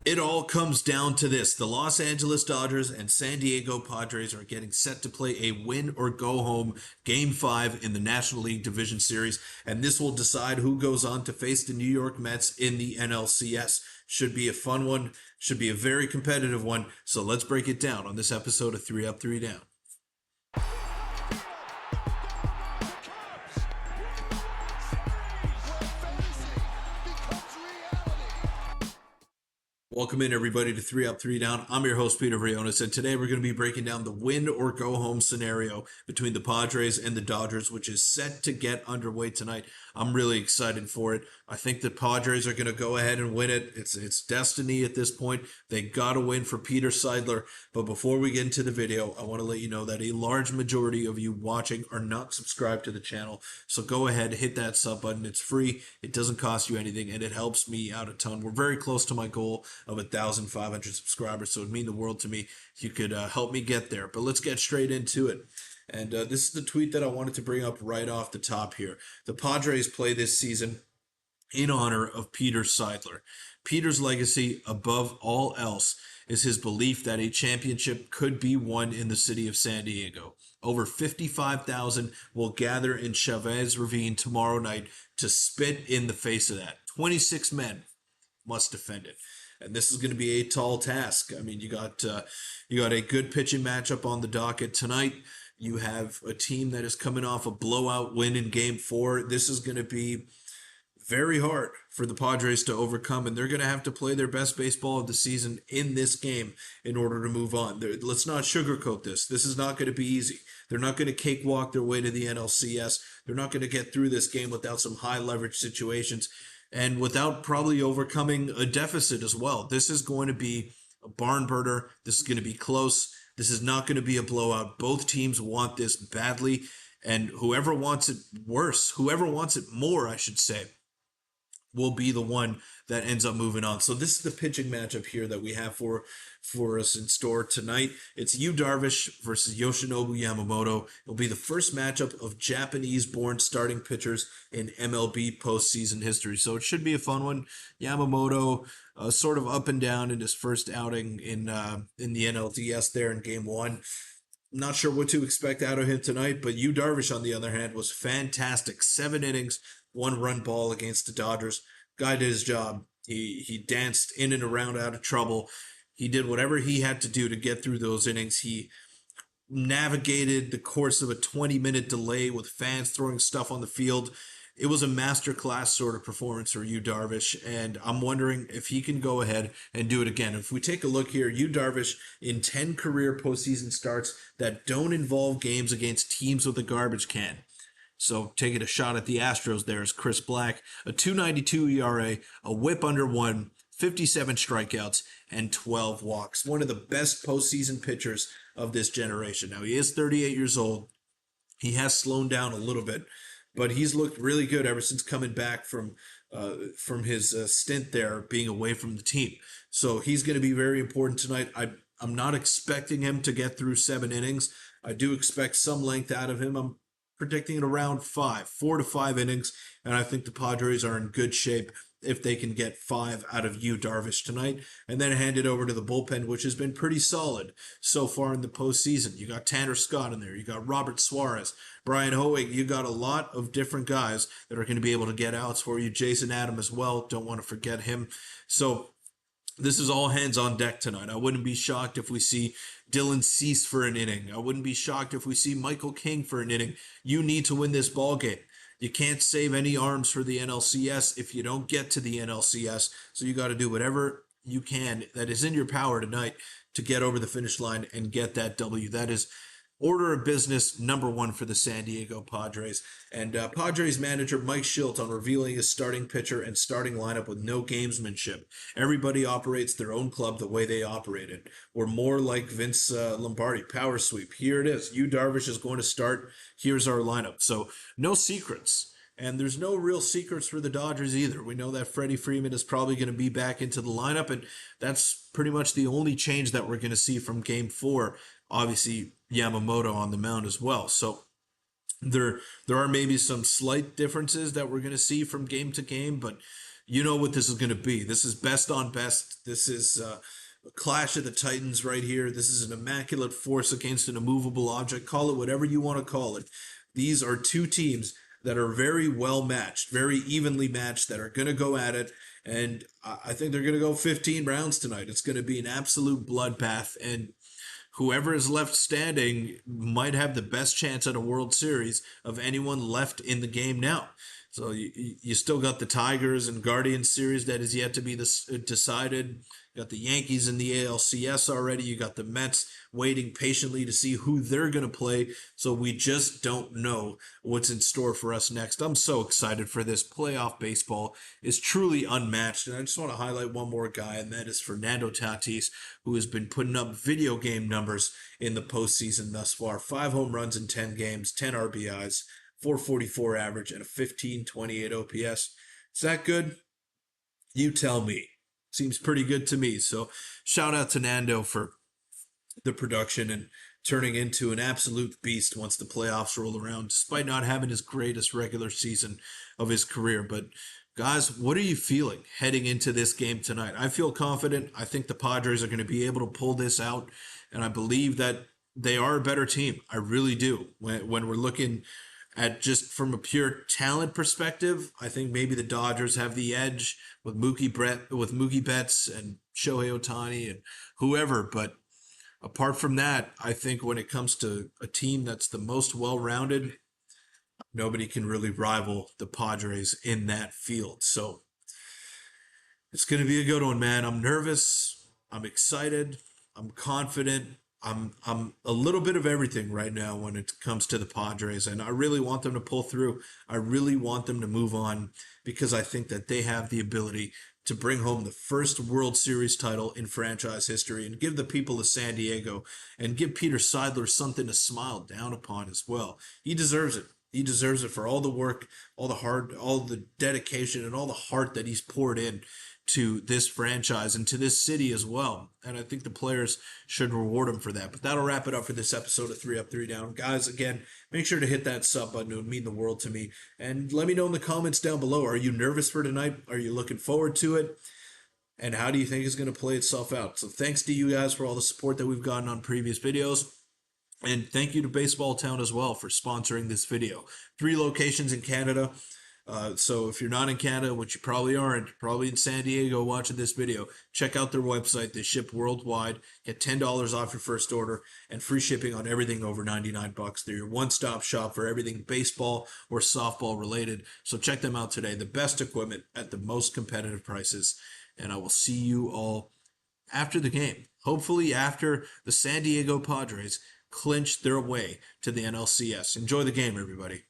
It all comes down to this. The Los Angeles Dodgers and San Diego Padres are getting set to play a win or go home Game 5 in the National League Division Series, and this will decide who goes on to face the New York Mets in the NLCS. Should be a fun one, should be a very competitive one, so let's break it down on this episode of 3 Up, 3 Down. Welcome in, everybody, to 3 Up, 3 Down. I'm your host, Peter Vryonis, and today we're going to be breaking down the win or go home scenario between the Padres and the Dodgers, which is set to get underway tonight. I'm really excited for it. I think the Padres are going to go ahead and win it. It's destiny at this point. They got to win for Peter Seidler. But before we get into the video, I want to let you know that a large majority of you watching are not subscribed to the channel. So go ahead, hit that sub button. It's free. It doesn't cost you anything, and it helps me out a ton. We're very close to my goal of 1,500 subscribers, so it'd mean the world to me if you could help me get there. But let's get straight into it. And this is the tweet that I wanted to bring up right off the top here. The Padres play this season in honor of Peter Seidler. Peter's legacy, above all else, is his belief that a championship could be won in the city of San Diego. Over 55,000 will gather in Chavez Ravine tomorrow night to spit in the face of that. 26 men must defend it. And this is going to be a tall task. I mean, you got a good pitching matchup on the docket tonight. You have a team that is coming off a blowout win in Game 4. This is going to be very hard for the Padres to overcome, and they're going to have to play their best baseball of the season in this game in order to move on. Let's not sugarcoat this. This is not going to be easy. They're not going to cakewalk their way to the NLCS. They're not going to get through this game without some high leverage situations and without probably overcoming a deficit as well. This is going to be a barn burner. This is going to be close. This is not going to be a blowout. Both teams want this badly, and whoever wants it worse, whoever wants it more, I should say, will be the one that ends up moving on. So this is the pitching matchup here that we have for us in store tonight. It's Yu Darvish versus Yoshinobu Yamamoto. It'll be the first matchup of Japanese-born starting pitchers in MLB postseason history. So it should be a fun one. Yamamoto sort of up and down in his first outing in the NLDS there in Game 1. Not sure what to expect out of him tonight, but Yu Darvish, on the other hand, was fantastic. 7 innings, 1-run ball against the Dodgers. Guy did his job. He danced in and around out of trouble. He did whatever he had to do to get through those innings. He navigated the course of a 20-minute delay with fans throwing stuff on the field. It was a masterclass sort of performance for Yu Darvish, and I'm wondering if he can go ahead and do it again. If we take a look here, Yu Darvish in 10 career postseason starts that don't involve games against teams with a garbage can. So taking a shot at the Astros there is Chris Black, a 2.92 ERA, a whip under 1, 57 strikeouts, and 12 walks. One of the best postseason pitchers of this generation. Now, he is 38 years old. He has slowed down a little bit, but he's looked really good ever since coming back from his stint there, being away from the team. So he's going to be very important tonight. I'm not expecting him to get through 7 innings. I do expect some length out of him. I'm predicting it around 4 to 5 innings, and I think the Padres are in good shape if they can get 5 out of Yu Darvish tonight, and then hand it over to the bullpen, which has been pretty solid so far in the postseason. You got Tanner Scott in there. You got Robert Suarez, Brian Hoeing. You got a lot of different guys that are going to be able to get outs for you. Jason Adam as well. Don't want to forget him. So this is all hands on deck tonight. I wouldn't be shocked if we see Dylan Cease for an inning. I wouldn't be shocked if we see Michael King for an inning. You need to win this ball game. You can't save any arms for the NLCS if you don't get to the NLCS. So you got to do whatever you can that is in your power tonight to get over the finish line and get that W. That is order of business number 1 for the San Diego Padres. And Padres manager Mike Shildt on revealing his starting pitcher and starting lineup with no gamesmanship. Everybody operates their own club the way they operate it. We're more like Vince Lombardi, power sweep. Here it is. Yu Darvish is going to start. Here's our lineup. So no secrets. And there's no real secrets for the Dodgers either. We know that Freddie Freeman is probably going to be back into the lineup, and that's pretty much the only change that we're going to see from Game 4. Obviously, Yamamoto on the mound as well. So there are maybe some slight differences that we're going to see from game to game, but you know what this is going to be. This is best on best. This is a clash of the Titans right here. This is an immaculate force against an immovable object. Call it whatever you want to call it. These are two teams that are very well matched, very evenly matched, that are going to go at it. And I think they're going to go 15 rounds tonight. It's going to be an absolute bloodbath. And whoever is left standing might have the best chance at a World Series of anyone left in the game now. So you still got the Tigers and Guardians series that is yet to be decided. You got the Yankees in the ALCS already. You got the Mets waiting patiently to see who they're going to play. So we just don't know what's in store for us next. I'm so excited for this. Playoff baseball is truly unmatched. And I just want to highlight one more guy, and that is Fernando Tatis, who has been putting up video game numbers in the postseason thus far. 5 home runs in 10 games, 10 RBIs, 444 average, and a 1528 OPS. Is that good? You tell me. Seems pretty good to me. So shout out to Nando for the production and turning into an absolute beast once the playoffs roll around, despite not having his greatest regular season of his career. But guys, what are you feeling heading into this game tonight? I feel confident. I think the Padres are going to be able to pull this out, and I believe that they are a better team. I really do. When we're looking at just from a pure talent perspective, I think maybe the Dodgers have the edge with Mookie Betts and Shohei Ohtani and whoever. But apart from that, I think when it comes to a team that's the most well-rounded, nobody can really rival the Padres in that field. So it's going to be a good one, man. I'm nervous. I'm excited. I'm confident. I'm a little bit of everything right now when it comes to the Padres, and I really want them to pull through. I really want them to move on because I think that they have the ability to bring home the first World Series title in franchise history and give the people of San Diego and give Peter Seidler something to smile down upon as well. He deserves it. He deserves it for all the work, all the dedication, and all the heart that he's poured in to this franchise and to this city as well. And I think the players should reward him for that. But that'll wrap it up for this episode of 3 Up, 3 Down. Guys, again, make sure to hit that sub button. It would mean the world to me. And let me know in the comments down below. Are you nervous for tonight? Are you looking forward to it? And how do you think it's going to play itself out? So thanks to you guys for all the support that we've gotten on previous videos. And thank you to Baseball Town as well for sponsoring this video. 3 locations in Canada. So if you're not in Canada, which you probably aren't, probably in San Diego watching this video, check out their website. They ship worldwide. Get $10 off your first order and free shipping on everything over $99. They're your one-stop shop for everything baseball or softball related. So check them out today. The best equipment at the most competitive prices. And I will see you all after the game. Hopefully after the San Diego Padres clinch their way to the NLCS. Enjoy the game, everybody.